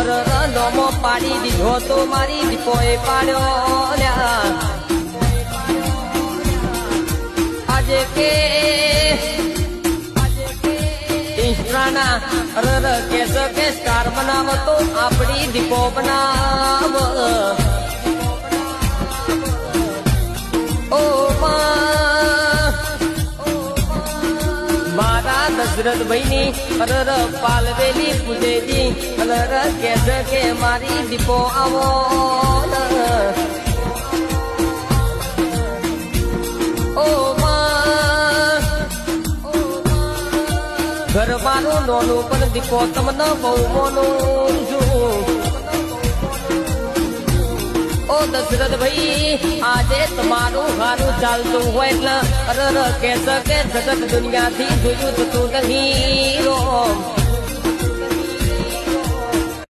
નોમો પાડી દીધો તો મારી દીપોએ પાડ્યો આજે કે ઇન્સ્ટાના કે સ્ટાર બનાવ તો આપણી દીપો બનાવ ઓ મારા દશરથભાઈની પાલવેલી પૂજેજી કે મારી દીપો આવો ઓ ઘરવાનું નોનું પણ દીપો તમને બહુ મોનું છું ઓ દશરથભાઈ આજે તમારું સારું ચાલતું હોય એટલે કે જગત દુનિયાથી જોયું થતું નહીં રોમ